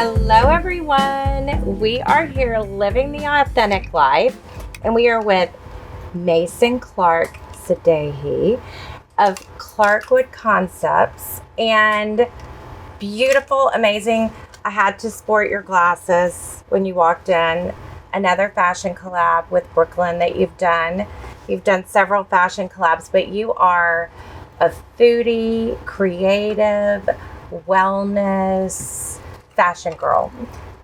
Hello, everyone. We are here living the authentic life, and we are with Mason Clark Sadeghi of Clarkwood Concepts. And beautiful, amazing. I had to sport your glasses when you walked in. Another fashion collab with Brooklyn that you've done. You've done several fashion collabs, but you are a foodie, creative, wellness, fashion girl.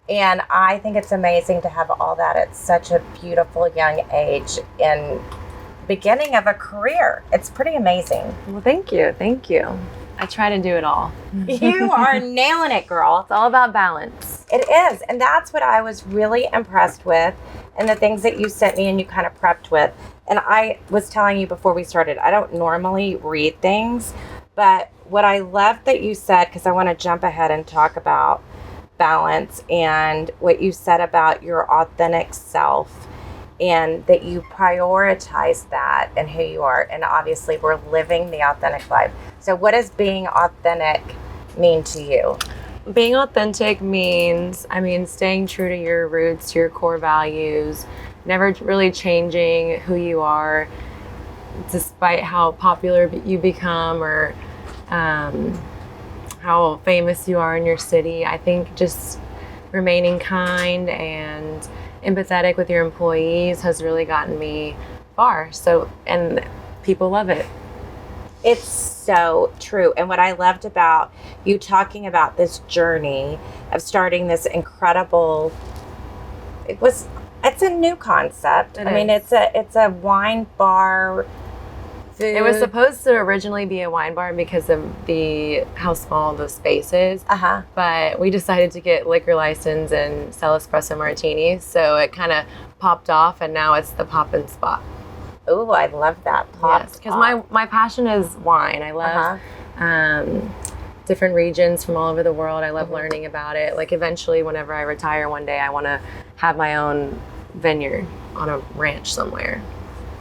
And I think it's amazing to have all that at such a beautiful young age in beginning of a career. It's pretty amazing. Well, thank you. Thank you. I try to do it all. You are nailing it, girl. It's all about balance. It is. And that's what I was really impressed with, and the things that you sent me and you kind of prepped with. And I was telling you before we started, I don't normally read things, but what I loved that you said, because I want to jump ahead and talk about balance and what you said about your authentic self, and that you prioritize that and who you are. And obviously we're living the authentic life. So what does being authentic mean to you? Being authentic means, staying true to your roots, to your core values, never really changing who you are despite how popular you become or how famous you are in your city. I think just remaining kind and empathetic with your employees has really gotten me far. So, and people love it. It's so true. And what I loved about you talking about this journey of starting this incredible, it's a new concept. It's a wine bar. Food. It was supposed to originally be a wine bar because of how small the space is. But we decided to get liquor license and sell espresso martinis, so it kind of popped off, and now it's the Poppin' Spot. Oh, I love that. Yes, because my passion is wine. I love different regions from all over the world. I love learning about it. Like eventually, whenever I retire one day, I want to have my own vineyard on a ranch somewhere.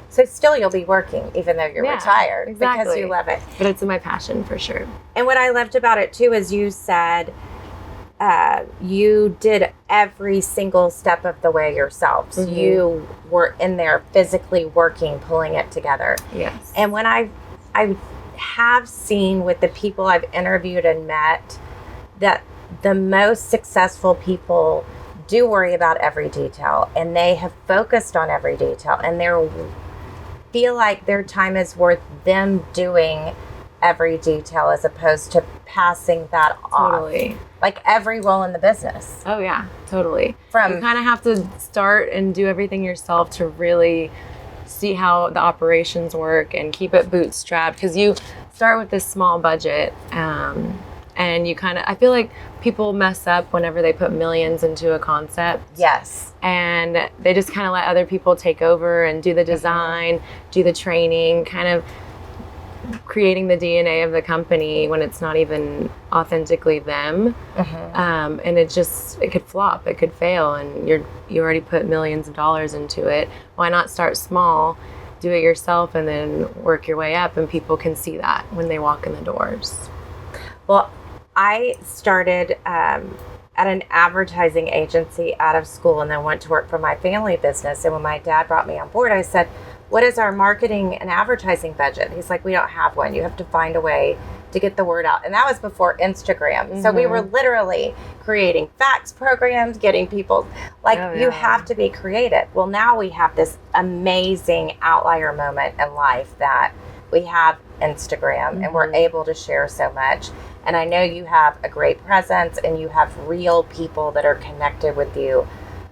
So still you'll be working even though you're retired. Exactly. Because you love it. But it's my passion for sure. And what I loved about it too is you said you did every single step of the way yourself. So you were in there physically working, pulling it together. Yes. And when I have seen with the people I've interviewed and met that the most successful people do worry about every detail, and they have focused on every detail, and they feel like their time is worth them doing every detail as opposed to passing that off. Like every role in the business. Oh yeah, totally. You kind of have to start and do everything yourself to really see how the operations work and keep it bootstrapped, because you start with this small budget and you I feel like people mess up whenever they put millions into a concept. Yes. And they just kind of let other people take over and do the design, do the training, kind of creating the DNA of the company when it's not even authentically them. And it could flop, it could fail, and you already put millions of dollars into it. Why not start small, do it yourself, and then work your way up, and people can see that when they walk in the doors. Well, I started at an advertising agency out of school and then went to work for my family business. And when my dad brought me on board, I said, what is our marketing and advertising budget? He's like, we don't have one. You have to find a way to get the word out. And that was before Instagram. So we were literally creating fax programs, getting people, you have to be creative. Well, now we have this amazing outlier moment in life that we have Instagram and we're able to share so much. And I know you have a great presence and you have real people that are connected with you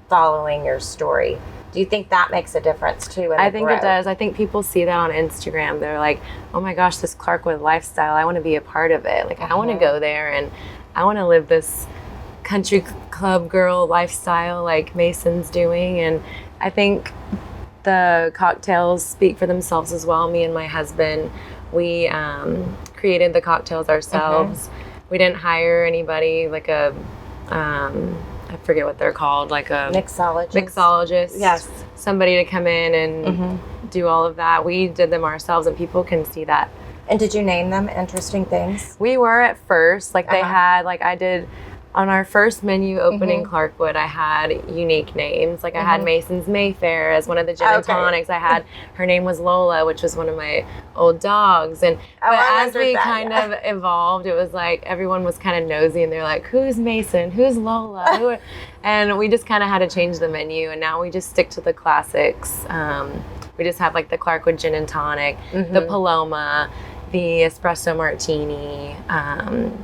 following your story. Do you think that makes a difference too? I think it does. I think people see that on Instagram. They're like, oh my gosh, this Clarkwood lifestyle, I want to be a part of it. Like, I want to go there and I want to live this country club girl lifestyle like Mason's doing. And I think the cocktails speak for themselves as well. Me and my husband, we created the cocktails ourselves. We didn't hire anybody, like a I forget what they're called, like a mixologist. Yes. Somebody to come in and do all of that. We did them ourselves, and people can see that. And did you name them interesting things? We were at first, like they had, like I did on our first menu opening Clarkwood, I had unique names. Like I had Mason's Mayfair as one of the gin and tonics. I had, her name was Lola, which was one of my old dogs. And but as we kind of evolved, it was like everyone was kind of nosy and they're like, who's Mason? Who's Lola? And we just kind of had to change the menu. And now we just stick to the classics. We just have like the Clarkwood gin and tonic, the Paloma, the espresso martini,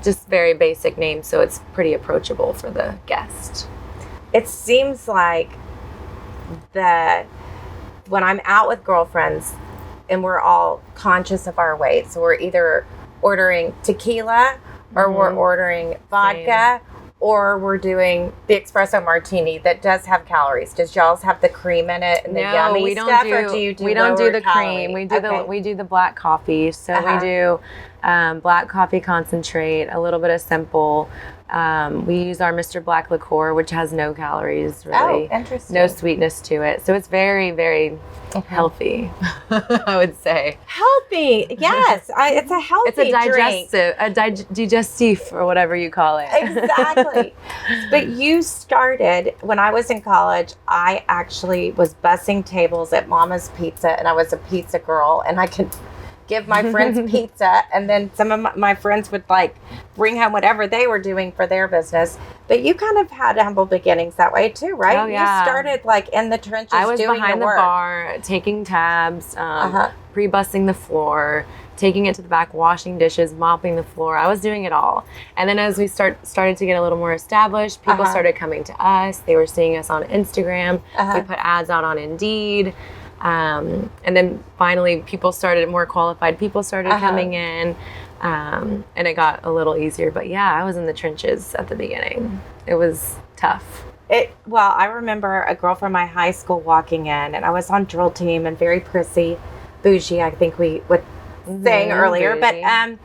just very basic names, so it's pretty approachable for the guest. It seems like that when I'm out with girlfriends and we're all conscious of our weight, so we're either ordering tequila or we're ordering vodka or we're doing the espresso martini that does have calories. Does y'all's have the cream in it and the yummy stuff, or do you do we don't do the calorie? cream. We do the black coffee. So we do black coffee concentrate, a little bit of simple. We use our Mr. Black liqueur, which has no calories, really. Oh, interesting. No sweetness to it. So it's very, very healthy, I would say. Healthy, yes. It's a healthy It's a drink. digestif, or whatever you call it. Exactly. But you started, when I was in college, I actually was bussing tables at Mama's Pizza, and I was a pizza girl, and I could give my friends pizza, and then some of my friends would like bring home whatever they were doing for their business. But you kind of had humble beginnings that way too, right? Oh, yeah. You started like in the trenches I was doing behind the work. bar, taking tabs, pre-bussing the floor, taking it to the back, washing dishes, mopping the floor. I was doing it all. And then as we started to get a little more established, people started coming to us. They were seeing us on Instagram. We put ads out on Indeed. And then finally more qualified people started coming in, and it got a little easier. But yeah, I was in the trenches at the beginning. It was tough. Well, I remember a girl from my high school walking in, and I was on drill team and very prissy, bougie, I think we were saying earlier. Bougie. But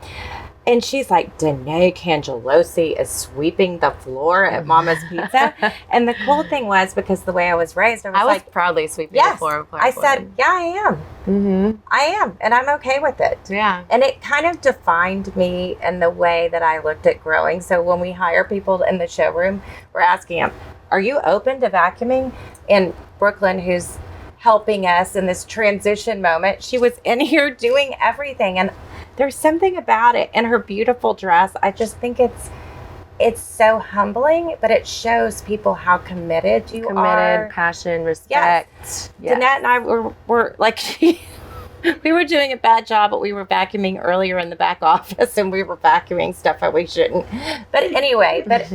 and she's like, Danae Cangelosi is sweeping the floor at Mama's Pizza. And the cool thing was, because the way I was raised, I was like, proudly sweeping the floor of Clarkwood. I said, yeah, I am. I am. And I'm okay with it. Yeah. And it kind of defined me in the way that I looked at growing. So when we hire people in the showroom, we're asking them, are you open to vacuuming? And Brooklyn, who's helping us in this transition moment, she was in here doing everything. And there's something about it and her beautiful dress. I just think it's so humbling, but it shows people how committed you are. Passion, respect. Yes. Danette and I were like, we were doing a bad job, but we were vacuuming earlier in the back office, and we were vacuuming stuff that we shouldn't. But anyway, but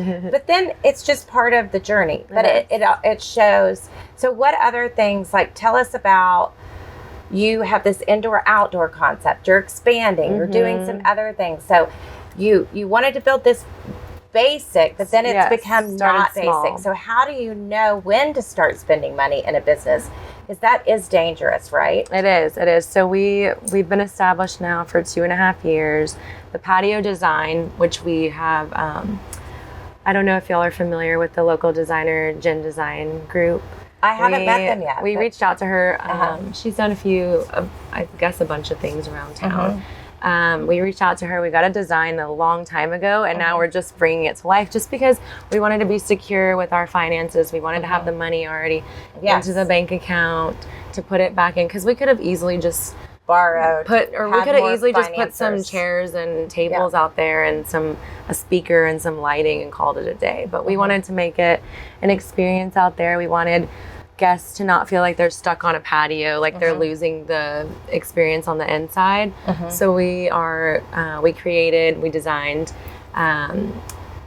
then it's just part of the journey. But it shows. So what other things, like, tell us about, you have this indoor-outdoor concept. You're expanding. You're doing some other things. So you wanted to build this basic, but then it's become not basic. So how do you know when to start spending money in a business? Because that is dangerous, right? It is. So we've been established now for 2.5 years. The patio design, which we have, I don't know if y'all are familiar with the local designer Gin Design Group. I haven't met them yet. We reached out to her. She's done I guess a bunch of things around town. We reached out to her. We got a design a long time ago, and now we're just bringing it to life, just because we wanted to be secure with our finances. We wanted to have the money already into the bank account to put it back in, because we could have easily just borrowed, we could have easily just put some chairs and tables out there and a speaker and some lighting and called it a day. But we wanted to make it an experience out there. We wanted guests to not feel like they're stuck on a patio, like they're losing the experience on the inside. So we designed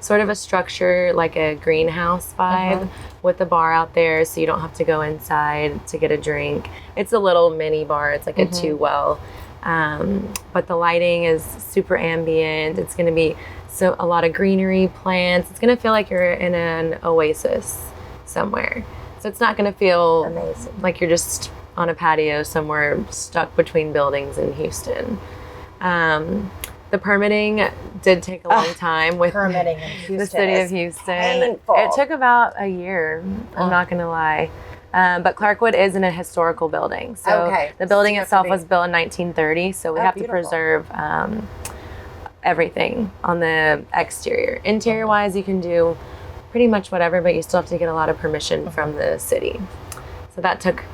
sort of a structure, like a greenhouse vibe, with the bar out there, so you don't have to go inside to get a drink. It's a little mini bar. It's like a 2-well. But the lighting is super ambient. It's going to be a lot of greenery, plants. It's going to feel like you're in an oasis somewhere. So it's not going to feel amazing, like you're just on a patio somewhere stuck between buildings in Houston. The permitting did take a long time with permitting in Houston, the city of Houston. Painful. It took about a year, I'm not going to lie. But Clarkwood is in a historical building. So the building itself was built in 1930, so we have to preserve everything on the exterior. Interior wise, you can do pretty much whatever, but you still have to get a lot of permission from the city. So that took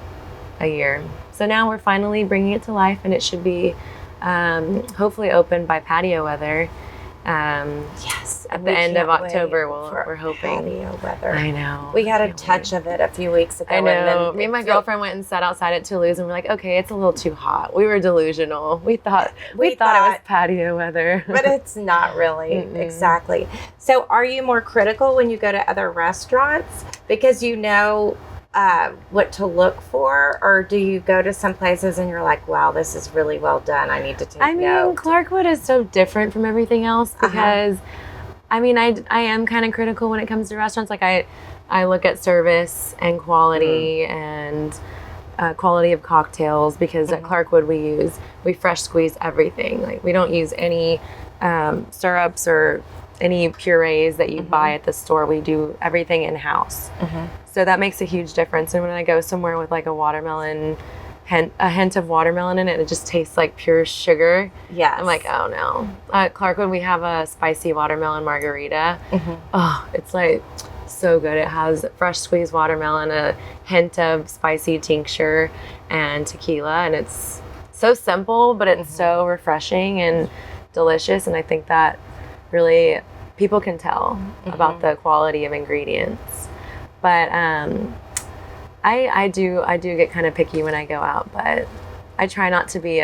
a year. So now we're finally bringing it to life, and it should be hopefully open by patio weather. Yes. At the end of October, we're hoping. Patio weather. I know. We had a touch of it a few weeks ago. I know. And then Me and my girlfriend went and sat outside at Toulouse, and we're like, okay, it's a little too hot. We were delusional. We thought it was patio weather. But it's not really. Exactly. So are you more critical when you go to other restaurants because you know what to look for, or do you go to some places and you're like, wow, this is really well done, I need to take note? Clarkwood is so different from everything else because I am kind of critical when it comes to restaurants. Like I look at service and quality and quality of cocktails, because at Clarkwood we fresh squeeze everything. Like we don't use any syrups or any purees that you buy at the store. We do everything in-house. So that makes a huge difference. And when I go somewhere with like a watermelon, a hint of watermelon in it, it just tastes like pure sugar. Yes. I'm like, oh no. At Clarkwood, we have a spicy watermelon margarita. Oh, it's like so good. It has fresh squeezed watermelon, a hint of spicy tincture, and tequila. And it's so simple, but it's so refreshing and delicious. And I think that really people can tell about the quality of ingredients. But I do get kind of picky when I go out, but I try not to be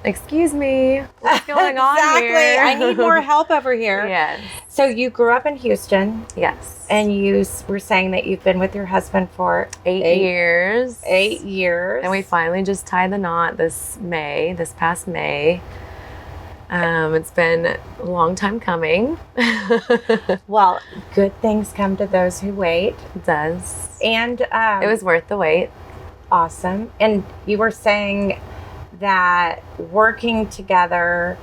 excuse me, what's going on here? Exactly. I need more help over here. Yes. So you grew up in Houston. Yes. And you were saying that you've been with your husband for 8 years. 8 years. And we finally just tied the knot this past May. It's been a long time coming. Well, good things come to those who wait. It does. And it was worth the wait. Awesome. And you were saying that working together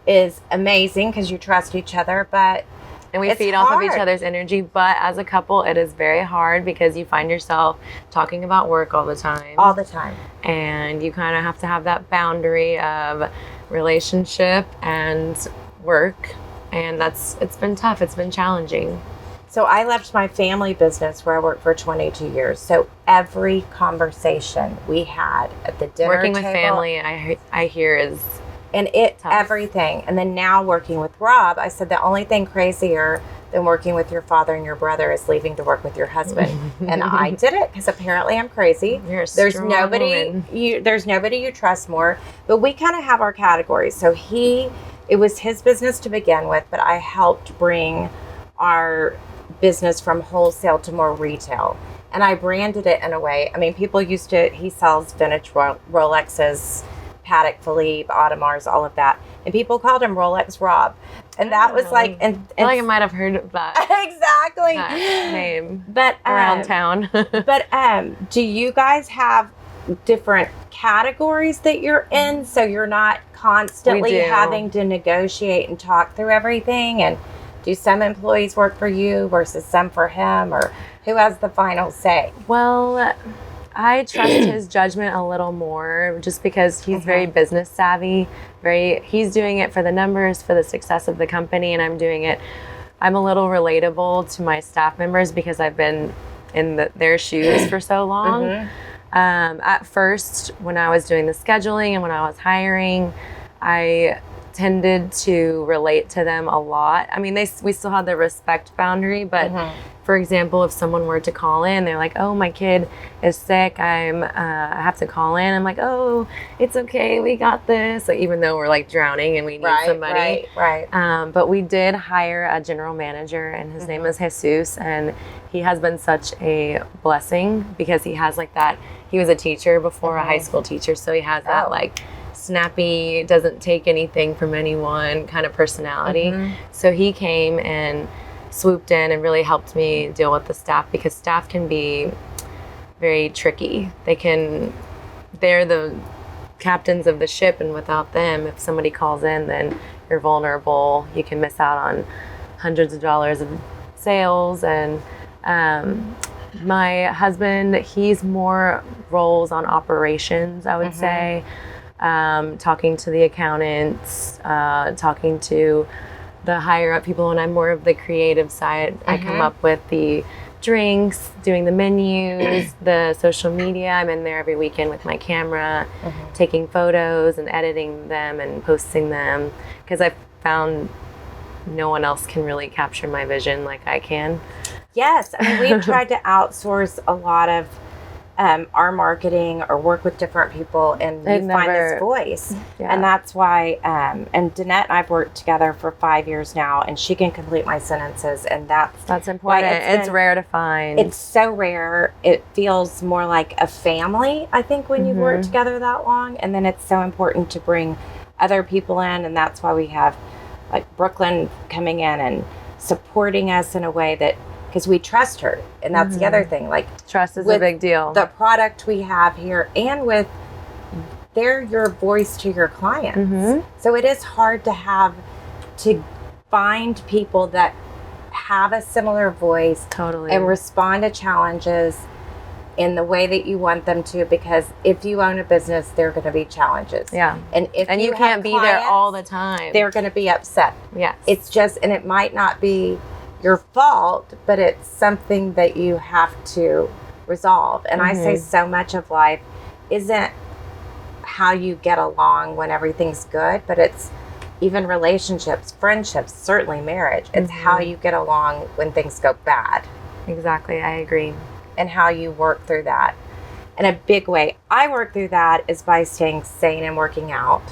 is amazing because you trust each other, but and we feed off of each other's energy. But as a couple, it is very hard because you find yourself talking about work all the time. All the time. And you kind of have to have that boundary of relationship and work. And it's been tough. It's been challenging. So I left my family business where I worked for 22 years. So every conversation we had at the dinner working table, with family, I hear is and it tough. Everything. And then now working with Rob, I said the only thing crazier than working with your father and your brother is leaving to work with your husband. And I did it because apparently I'm crazy. You're a there's strong nobody woman. There's nobody you trust more. But we kind of have our categories. So it was his business to begin with, but I helped bring our business from wholesale to more retail. And I branded it in a way. I mean, people he sells vintage Rolexes, Patek Philippe, Audemars, all of that. And people called him Rolex Rob. And that was like, I feel like I might have heard of that. Exactly. That name but around town. But do you guys have different categories that you're in, so you're not constantly having to negotiate and talk through everything? And do some employees work for you versus some for him, or who has the final say? Well, I trust his judgment a little more just because he's very business savvy. He's doing it for the numbers, for the success of the company, and I'm a little relatable to my staff members because I've been in their shoes for so long. At first, when I was doing the scheduling and when I was hiring, I tended to relate to them a lot. I mean, we still had the respect boundary, but for example, if someone were to call in, they're like, "Oh, my kid is sick. I have to call in." I'm like, "Oh, it's okay. We got this." Like, even though we're like drowning and we need somebody. Right. But we did hire a general manager, and his name is Jesus, and he has been such a blessing because he has like that. He was a teacher before, a high school teacher, so he has that like snappy, doesn't take anything from anyone kind of personality. So he came and swooped in and really helped me deal with the staff, because staff can be very tricky. They're the captains of the ship, and without them, if somebody calls in, then you're vulnerable. You can miss out on hundreds of dollars of sales. And my husband, he's more roles on operations, I would say. talking to the accountants, talking to the higher up people, and I'm more of the creative side. I come up with the drinks, doing the menus, the social media. I'm in there every weekend with my camera, taking photos and editing them and posting them, because I found no one else can really capture my vision like I can. Yes, I mean, we've tried to outsource a lot of our marketing or work with different people, and you find this voice. Yeah. And that's why, and Danette and I've worked together for 5 years now, and she can complete my sentences, and that's important. It's rare to find. It's so rare. It feels more like a family, I think, when you work together that long, and then it's so important to bring other people in, and that's why we have like Brooklyn coming in and supporting us in a way that, because we trust her, and that's the other thing. Like, trust is a big deal. The product we have here, and with they're your voice to your clients. So it is hard to find people that have a similar voice, and respond to challenges in the way that you want them to. Because if you own a business, there are going to be challenges. Yeah, and if you can't be there all the time, they're going to be upset. Yes, it's just, and it might not be your fault, but it's something that you have to resolve. And I say so much of life isn't how you get along when everything's good, but it's even relationships, friendships, certainly marriage. It's how you get along when things go bad. Exactly, I agree. And how you work through that. And a big way I work through that is by staying sane and working out.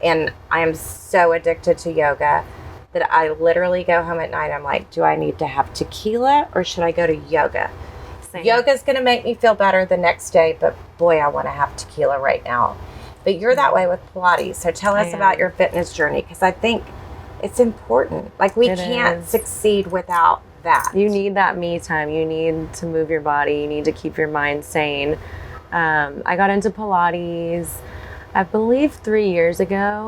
And I am so addicted to yoga that I literally go home at night. I'm like, do I need to have tequila or should I go to yoga? Yoga's going to make me feel better the next day, but boy, I want to have tequila right now. But you're that way with Pilates. So tell us about your fitness journey, because I think it's important. Like, we can't succeed without that. You need that me time. You need to move your body. You need to keep your mind sane. I got into Pilates, I believe 3 years ago.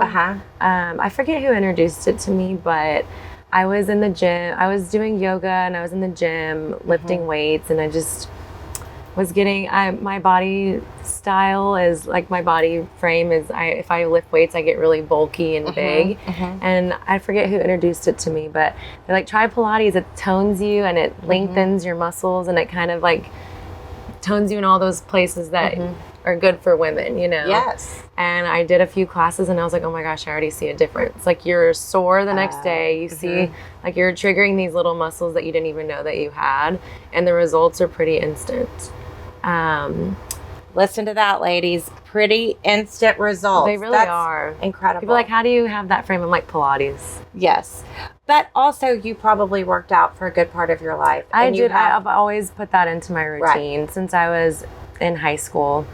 I forget who introduced it to me, but I was in the gym. I was doing yoga, and I was in the gym lifting weights, and I just was getting, my body style is like, my body frame is, if I lift weights, I get really bulky and big. And I forget who introduced it to me, but they're like, try Pilates. It tones you, and it lengthens your muscles, and it kind of like tones you in all those places that are good for women, you know? Yes. And I did a few classes, and I was like, oh my gosh, I already see a difference. Like, you're sore the next day. You see, like, you're triggering these little muscles that you didn't even know that you had, and the results are pretty instant. Listen to that, ladies. Pretty instant results. They really are. Incredible. People are like, how do you have that frame? I'm like, Pilates. Yes. But also, you probably worked out for a good part of your life. I did. I've always put that into my routine since I was in high school.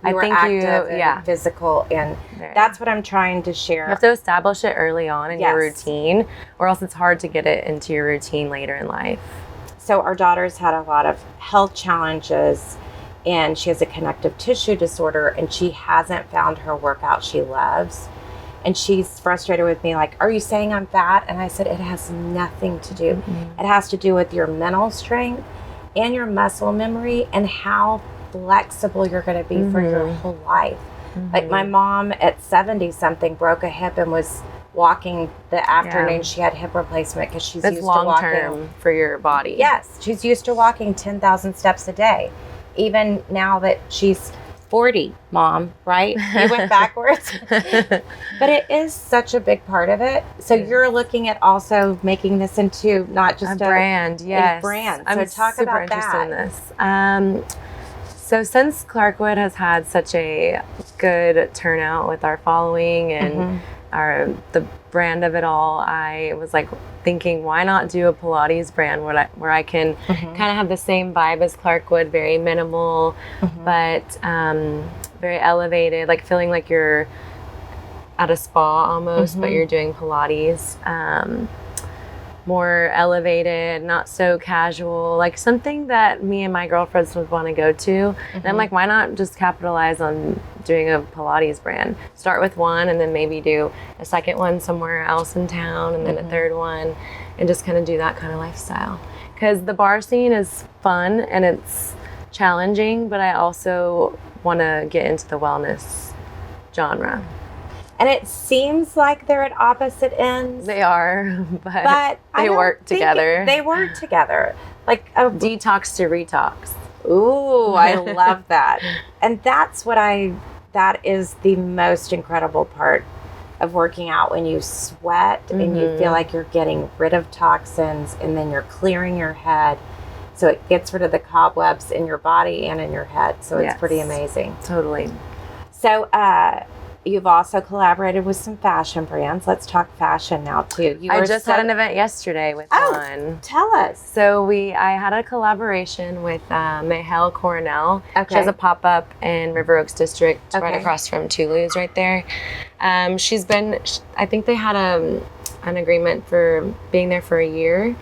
You were active and physical, and that's what I'm trying to share. You have to establish it early on in your routine, or else it's hard to get it into your routine later in life. So our daughter's had a lot of health challenges, and she has a connective tissue disorder, and she hasn't found her workout she loves. And she's frustrated with me, like, are you saying I'm fat? And I said, it has nothing to do. It has to do with your mental strength and your muscle memory, and how flexible you're going to be for your whole life. Like, my mom at 70 something broke a hip and was walking the afternoon. She had hip replacement because she's used to walking long term for your body. Yes, she's used to walking 10,000 steps a day. Even now that she's 40, Mom, right? You went backwards. But it is such a big part of it. So you're looking at also making this into not just a brand. Yes, a brand. So I'm talk super about interested that. in this. So since Clarkwood has had such a good turnout with our following and the brand of it all, I was like thinking, why not do a Pilates brand where I can kind of have the same vibe as Clarkwood, very minimal, but very elevated, like feeling like you're at a spa almost, but you're doing Pilates. More elevated, not so casual, like something that me and my girlfriends would want to go to. And I'm like, why not just capitalize on doing a Pilates brand? Start with one, and then maybe do a second one somewhere else in town, and then a third one, and just kind of do that kind of lifestyle. Because the bar scene is fun and it's challenging, but I also want to get into the wellness genre. And it seems like they're at opposite ends. They are, but they work together. They work together. Like a detox to retox. Ooh, I love that. And that is the most incredible part of working out, when you sweat and you feel like you're getting rid of toxins, and then you're clearing your head. So it gets rid of the cobwebs in your body and in your head. So it's pretty amazing. Totally. So you've also collaborated with some fashion brands. Let's talk fashion now too. I just had an event yesterday with one. Tell us. So I had a collaboration with Mahel Coronel. Okay. She has a pop-up in River Oaks District, right across from Tulu's right there. I think they had an agreement for being there for a year,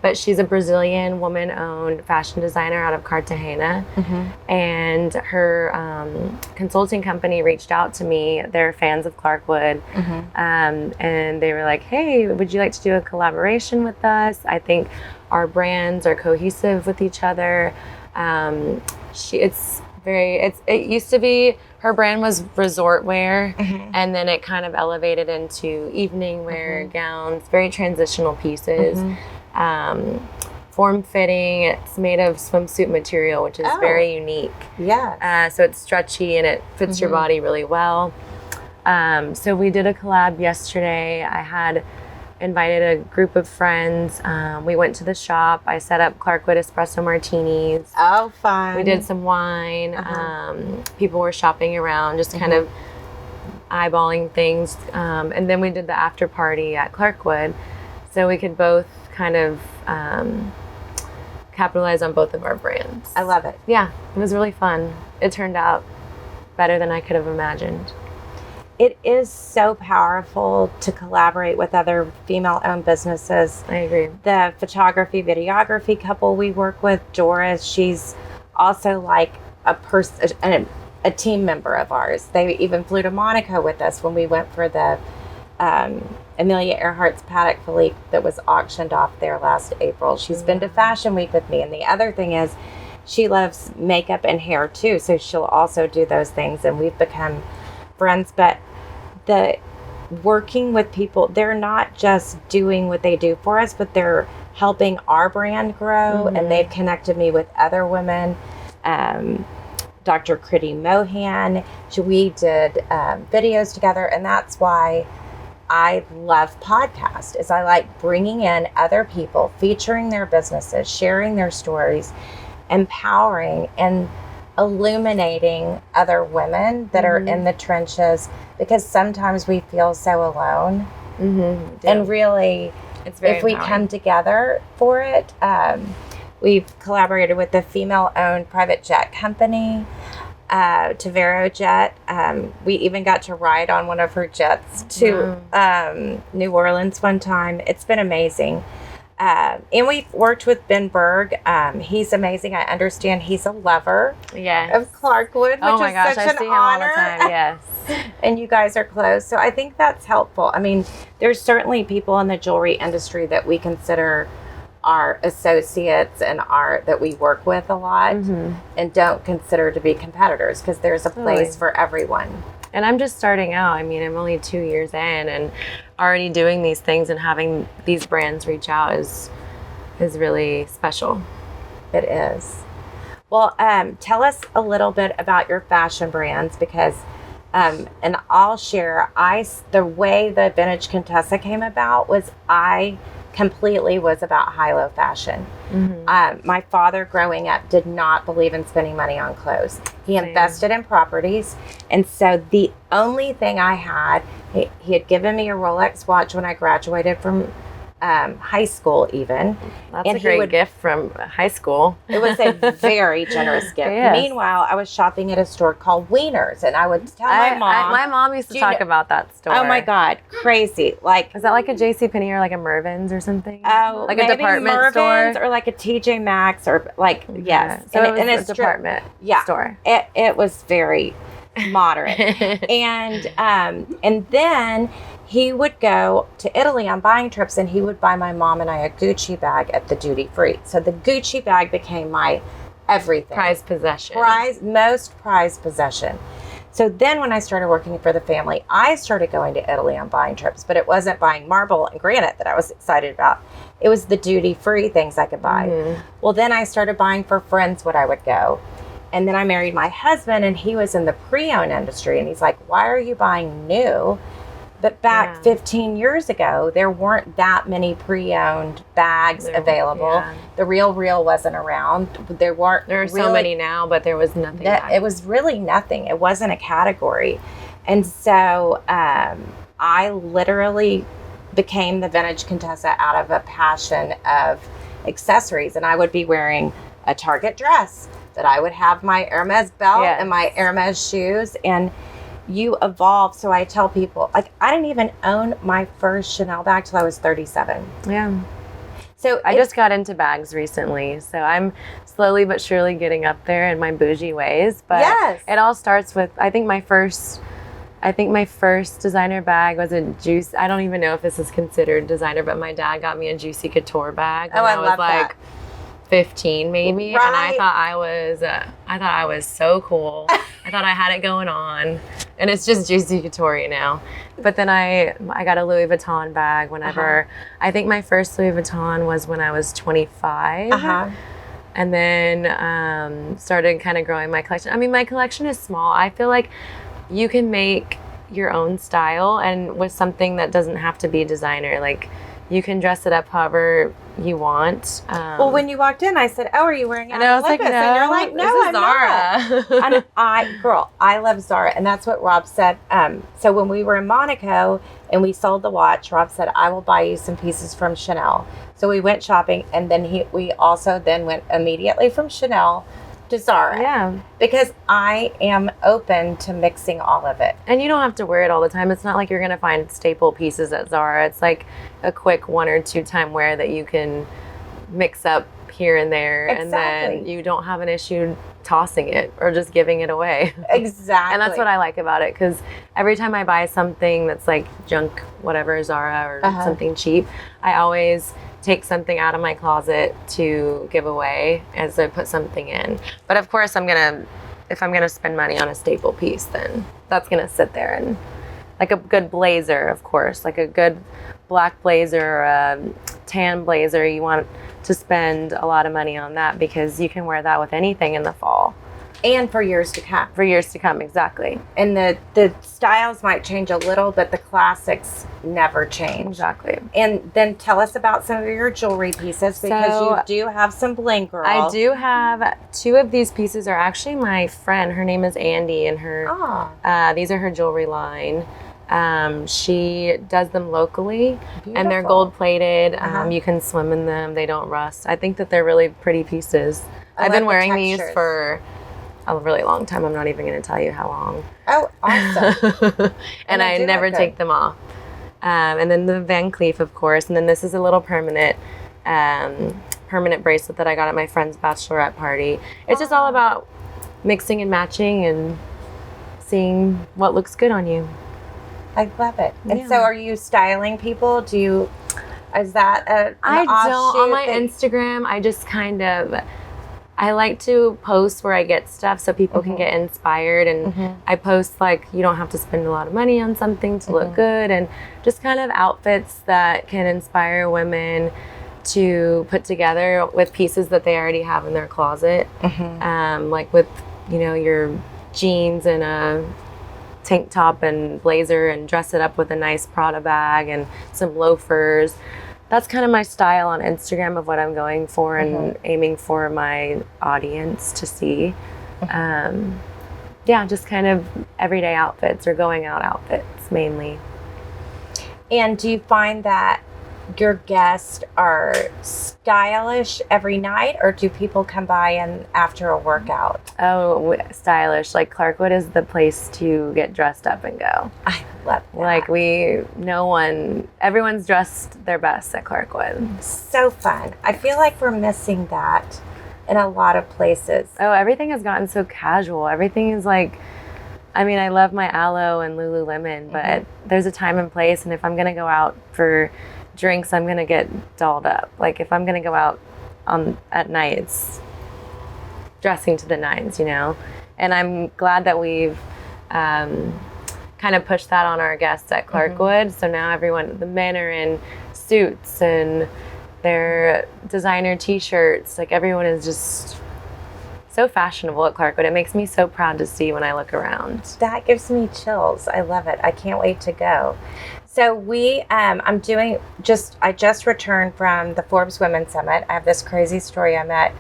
but she's a Brazilian woman-owned fashion designer out of Cartagena, and her consulting company reached out to me. They're fans of Clarkwood, and they were like, hey, would you like to do a collaboration with us? I think our brands are cohesive with each other. It used to be, her brand was resort wear, and then it kind of elevated into evening wear, gowns, very transitional pieces, form fitting. It's made of swimsuit material, which is very unique. Yeah. So it's stretchy and it fits your body really well. So we did a collab yesterday. I had invited a group of friends. We went to the shop. I set up Clarkwood espresso martinis. Oh, fun. We did some wine. People were shopping around, just kind of eyeballing things. And then we did the after party at Clarkwood. So we could both kind of capitalize on both of our brands. I love it. Yeah, it was really fun. It turned out better than I could have imagined. It is so powerful to collaborate with other female-owned businesses. I agree. The photography, videography couple we work with, Doris, she's also like a team member of ours. They even flew to Monaco with us when we went for the Amelia Earhart's Patek Philippe that was auctioned off there last April. She's been to Fashion Week with me. And the other thing is, she loves makeup and hair too, so she'll also do those things, and we've become friends. But the working with people, they're not just doing what they do for us, but they're helping our brand grow, and they've connected me with other women. Dr. Kriti Mohan, we did videos together, and that's why I love podcasts, is I like bringing in other people, featuring their businesses, sharing their stories, empowering and illuminating other women that are in the trenches, because sometimes we feel so alone. And really, it's very if we come together for it, we've collaborated with the female-owned private jet company, Tavero Jet. We even got to ride on one of her jets to New Orleans one time. It's been amazing. And we've worked with Ben Berg. He's amazing. I understand he's a lover of Clarkwood, which is such an honor. All the time. Yes. And you guys are close. So I think that's helpful. I mean, there's certainly people in the jewelry industry that we consider our associates and that we work with a lot, and don't consider to be competitors, because there's a place for everyone. And I'm just starting out. I mean, I'm only 2 years in, and already doing these things and having these brands reach out is really special. It is. Well, tell us a little bit about your fashion brands, because, and I'll share, the way the Vintage Contessa came about was I completely was about high-low fashion. My father growing up did not believe in spending money on clothes. He invested in properties, and so the only thing I had, he had given me a Rolex watch when I graduated from high school even. That's a great gift from high school. It was a very generous gift. Yes. Meanwhile, I was shopping at a store called Wiener's, and I would tell my mom. My mom used to talk about that store. Oh my God, crazy. Like, is that like a JCPenney or like a Mervyn's or something? Oh, like a department Mervyn's store? Or like a TJ Maxx, or like, yes. So it was a department store. It was very moderate. And then he would go to Italy on buying trips, and he would buy my mom and I a Gucci bag at the duty free. So the Gucci bag became my everything. Prized possession. Most prized possession. So then when I started working for the family, I started going to Italy on buying trips, but it wasn't buying marble and granite that I was excited about. It was the duty-free things I could buy. Mm-hmm. Well, then I started buying for friends when I would go. And then I married my husband, and he was in the pre-owned industry. And he's like, why are you buying new? But back 15 years ago, there weren't that many pre-owned bags available. Yeah. The Real wasn't around. There are really, so many now, but there was nothing. It was really nothing. It wasn't a category. And so I literally became the Vintage Contessa out of a passion of accessories. And I would be wearing a Target dress, that I would have my Hermes belt and my Hermes shoes, and you evolve. So I tell people, like, I didn't even own my first Chanel bag till I was 37. Yeah. So I just got into bags recently, so I'm slowly but surely getting up there in my bougie ways. But it all starts with, I think my first designer bag was a Juicy. I don't even know if this is considered designer, but my dad got me a Juicy Couture bag when I was like 15 maybe, right. And I thought I was so cool. I thought I had it going on, and it's just Juicy Couture now. But then I got a Louis Vuitton bag whenever I think my first Louis Vuitton was when I was 25, and then started kind of growing my collection. I mean, my collection is small. I feel like you can make your own style, and with something that doesn't have to be designer, like. You can dress it up however you want. Well, when you walked in, I said, "Oh, are you wearing?" And I was like, "No." And you're like, "No, I'm Zara." not." I love Zara, and that's what Rob said. So when we were in Monaco and we sold the watch, Rob said, "I will buy you some pieces from Chanel." So we went shopping, and then we also then went immediately from Chanel to Zara. Yeah. Because I am open to mixing all of it. And you don't have to wear it all the time. It's not like you're going to find staple pieces at Zara. It's like a quick 1 or 2 time wear that you can mix up here and there. Exactly. And then you don't have an issue tossing it or just giving it away. Exactly. And that's what I like about it, because every time I buy something that's like junk, whatever, Zara or something cheap, I always take something out of my closet to give away as I put something in. But of course, if I'm gonna spend money on a staple piece, then that's gonna sit there. And like a good blazer, of course, like a good black blazer or a tan blazer, you want to spend a lot of money on that because you can wear that with anything in the fall. And for years to come. For years to come, exactly. And the styles might change a little, but the classics never change. Exactly. And then tell us about some of your jewelry pieces, because you do have some bling, girl. I do have 2 of these pieces are actually my friend. Her name is Andy, and these are her jewelry line. She does them locally. Beautiful. And they're gold plated. You can swim in them. They don't rust. I think that they're really pretty pieces. I've been wearing these for a really long time. I'm not even going to tell you how long. Oh, awesome. And I never take them off. And then the Van Cleef, of course. And then this is a little permanent bracelet that I got at my friend's bachelorette party. It's just all about mixing and matching and seeing what looks good on you. I love it. And so are you styling people? Is that I don't. On my Instagram, I just I like to post where I get stuff so people can get inspired. And I post like, you don't have to spend a lot of money on something to look good, and just kind of outfits that can inspire women to put together with pieces that they already have in their closet. Like with, your jeans and a tank top and blazer, and dress it up with a nice Prada bag and some loafers. That's kind of my style on Instagram of what I'm going for and aiming for my audience to see. Just kind of everyday outfits or going out outfits mainly. And do you find that your guests are stylish every night, or do people come by and after a workout? Oh, stylish. Like Clarkwood is the place to get dressed up and go. I love that. Like everyone's dressed their best at Clarkwood. So fun. I feel like we're missing that in a lot of places. Oh, everything has gotten so casual. Everything is like, I love my Aloe and Lululemon, but there's a time and place, and if I'm going to go out for drinks, I'm gonna get dolled up. Like if I'm gonna go out at night, it's dressing to the nines, And I'm glad that we've kind of pushed that on our guests at Clarkwood. So now the men are in suits and their designer t-shirts. Like everyone is just so fashionable at Clarkwood. It makes me so proud to see when I look around. That gives me chills. I love it. I can't wait to go. So I just returned from the Forbes Women's Summit. I have this crazy story. I met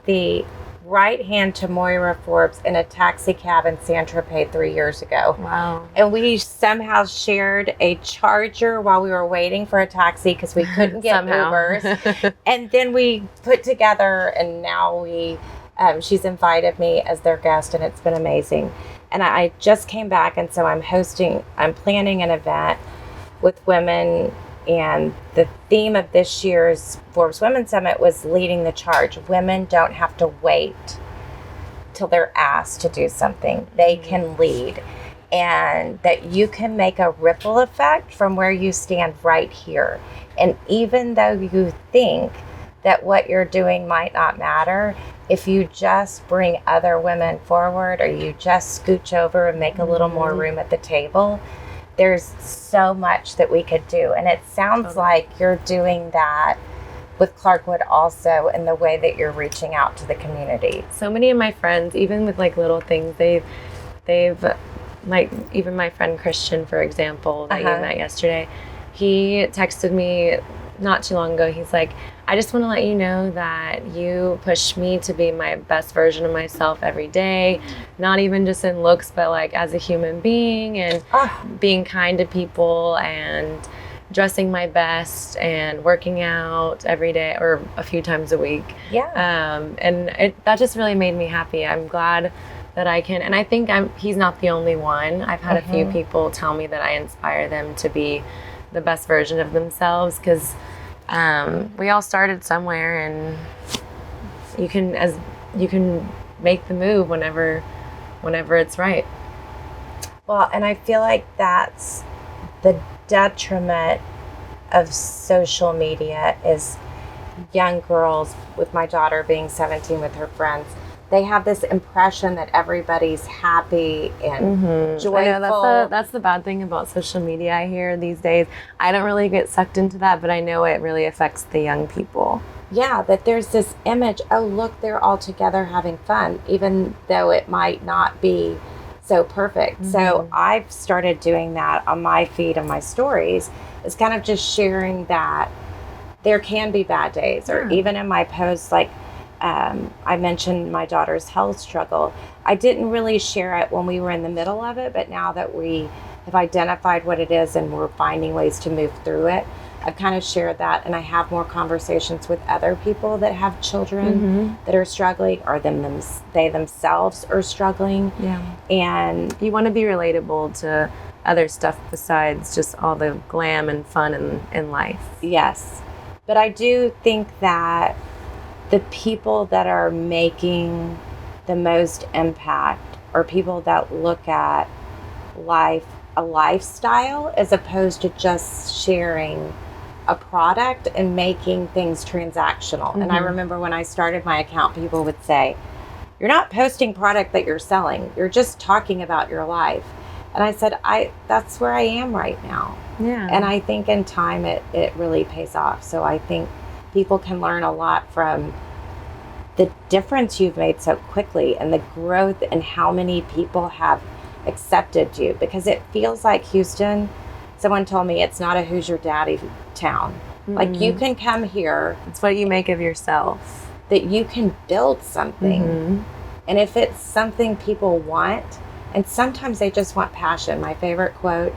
the right hand to Moira Forbes in a taxi cab in San Tropez 3 years ago. Wow. And we somehow shared a charger while we were waiting for a taxi because we couldn't get Ubers. And then we put together, and now she's invited me as their guest, and it's been amazing. And I just came back, and so I'm planning an event with women, and the theme of this year's Forbes Women's Summit was leading the charge. Women don't have to wait till they're asked to do something. They can lead, and that you can make a ripple effect from where you stand right here. And even though you think that what you're doing might not matter, if you just bring other women forward, or you just scooch over and make a little more room at the table, there's so much that we could do. And it sounds like you're doing that with Clarkwood also, in the way that you're reaching out to the community. So many of my friends, even with like little things, they've like, even my friend Christian, for example, that you met yesterday, he texted me not too long ago. He's like, I just want to let you know that you push me to be my best version of myself every day, not even just in looks, but like as a human being, and being kind to people, and dressing my best, and working out every day or a few times a week. Yeah. And that just really made me happy. I'm glad that I can, and I think he's not the only one. I've had a few people tell me that I inspire them to be the best version of themselves, because we all started somewhere, and you can make the move whenever it's right. Well, and I feel like that's the detriment of social media, is young girls, with my daughter being 17 with her friends, they have this impression that everybody's happy and joyful. I know, that's the bad thing about social media, I hear these days. I don't really get sucked into that, but I know it really affects the young people. Yeah, that there's this image, oh, look, they're all together having fun, even though it might not be so perfect. So I've started doing that on my feed and my stories, is kind of just sharing that there can be bad days, or even in my posts, like, I mentioned my daughter's health struggle. I didn't really share it when we were in the middle of it, but now that we have identified what it is and we're finding ways to move through it, I've kind of shared that, and I have more conversations with other people that have children that are struggling, or they themselves are struggling. Yeah. And you want to be relatable to other stuff besides just all the glam and fun in life. Yes. But I do think that the people that are making the most impact are people that look at life, a lifestyle, as opposed to just sharing a product and making things transactional. And I remember when I started my account, people would say, you're not posting product that you're selling, you're just talking about your life. And I said, that's where I am right now. Yeah. And I think in time it really pays off. So I think people can learn a lot from the difference you've made so quickly, and the growth, and how many people have accepted you. Because it feels like Houston, someone told me, it's not a who's your daddy town. Like, you can come here. It's what you make of yourself. That you can build something. And if it's something people want, and sometimes they just want passion. My favorite quote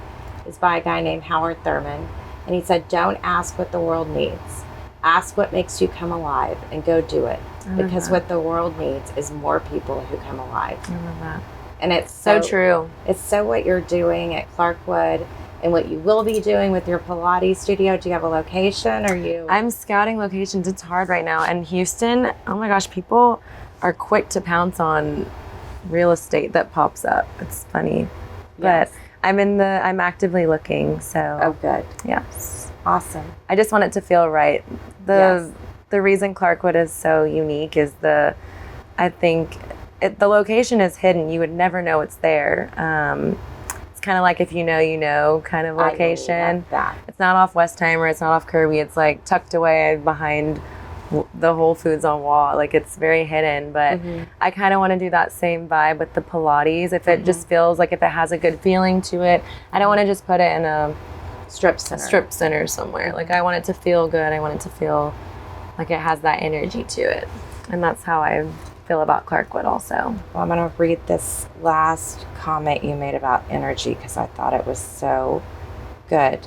is by a guy named Howard Thurman. And he said, don't ask what the world needs. Ask what makes you come alive, and go do it. Because what the world needs is more people who come alive. I love that. And it's so true. It's so what you're doing at Clarkwood, and what you will be doing with your Pilates studio. Do you have a location? I'm scouting locations. It's hard right now. And Houston, oh my gosh, people are quick to pounce on real estate that pops up. It's funny. Yes. But I'm actively looking, so. Oh, good. Yes. Awesome. I just want it to feel right. The reason Clarkwood is so unique is I think the location is hidden. You would never know it's there. It's kind of like if you know kind of location. I love that. It's not off Westheimer. It's not off Kirby. It's like tucked away behind the Whole Foods on Wall. Like it's very hidden, but I kind of want to do that same vibe with the Pilates. If it just feels like, if it has a good feeling to it, I don't want to just put it in a strip center somewhere. Like I want it to feel good. I want it to feel like it has that energy to it. And that's how I feel about Clarkwood also. Well, I'm going to read this last comment you made about energy because I thought it was so good.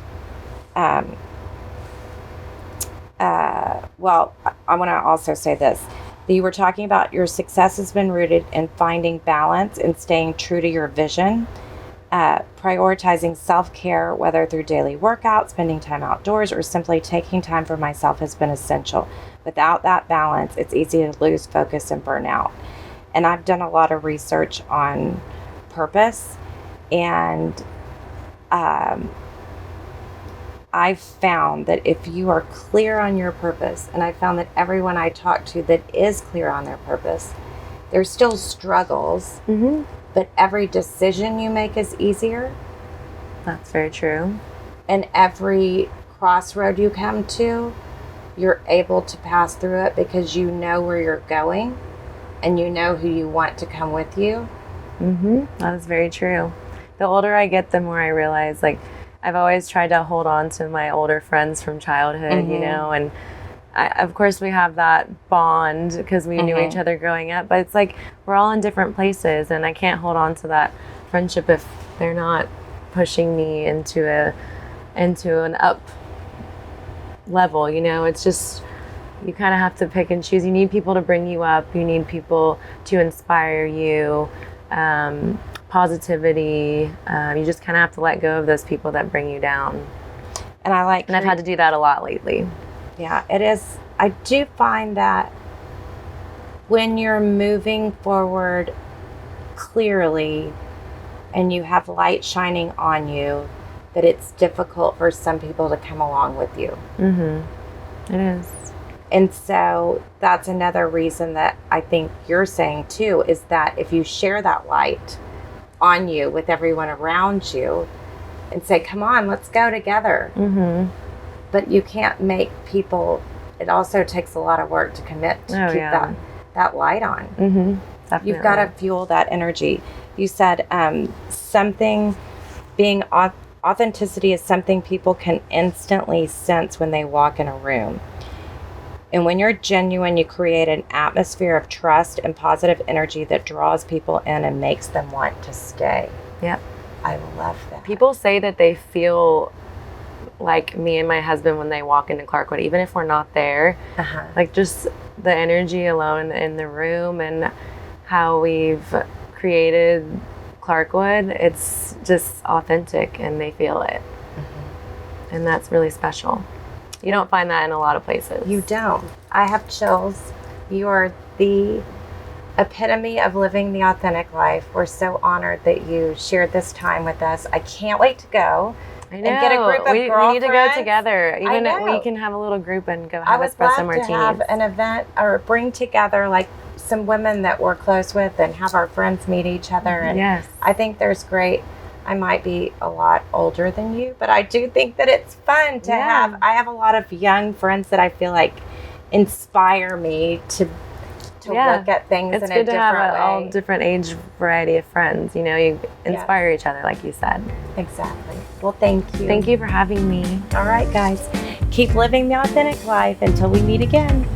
Well, I want to also say this. That you were talking about your success has been rooted in finding balance and staying true to your vision. Prioritizing self-care, whether through daily workouts, spending time outdoors, or simply taking time for myself has been essential. Without that balance, it's easy to lose focus and burn out. And I've done a lot of research on purpose, and I've found that if you are clear on your purpose, and I found that everyone I talk to that is clear on their purpose, there's still struggles, but every decision you make is easier. That's very true. And every crossroad you come to, you're able to pass through it because you know where you're going and you know who you want to come with you. That is very true. The older I get, the more I realize, like, I've always tried to hold on to my older friends from childhood, you know, and of course we have that bond because we knew each other growing up, but it's like we're all in different places, and I can't hold on to that friendship if they're not pushing me into an up level, you know. It's just, you kind of have to pick and choose. You need people to bring you up. You need people to inspire you. Positivity. You just kind of have to let go of those people that bring you down. And I've had to do that a lot lately. Yeah, it is. I do find that when you're moving forward clearly and you have light shining on you, that it's difficult for some people to come along with you. It is. And so that's another reason that I think you're saying too, is that if you share that light on you with everyone around you and say, come on, let's go together. But you can't make people, it also takes a lot of work to commit to keep that light on. Definitely. You've got to fuel that energy. You said authenticity is something people can instantly sense when they walk in a room. And when you're genuine, you create an atmosphere of trust and positive energy that draws people in and makes them want to stay. Yep. I love that. People say that they feel like me and my husband when they walk into Clarkwood, even if we're not there. Like just the energy alone in the room and how we've created Clarkwood, it's just authentic and they feel it. And that's really special. You don't find that in a lot of places. You don't. I have chills. You are the epitome of living the authentic life. We're so honored that you shared this time with us. I can't wait to go. I know. And get a group of girlfriends. We need to go together. Even if we can have a little group and go have espresso martinis. I would love to have an event or bring together like some women that we're close with and have our friends meet each other. And yes. I think there's great. I might be a lot older than you, but I do think that it's fun to have. I have a lot of young friends that I feel like inspire me to look at things in a different way. It's good to have all different age variety of friends. You know, you inspire each other, like you said. Exactly. Well, thank you. Thank you for having me. All right, guys. Keep living the authentic life until we meet again.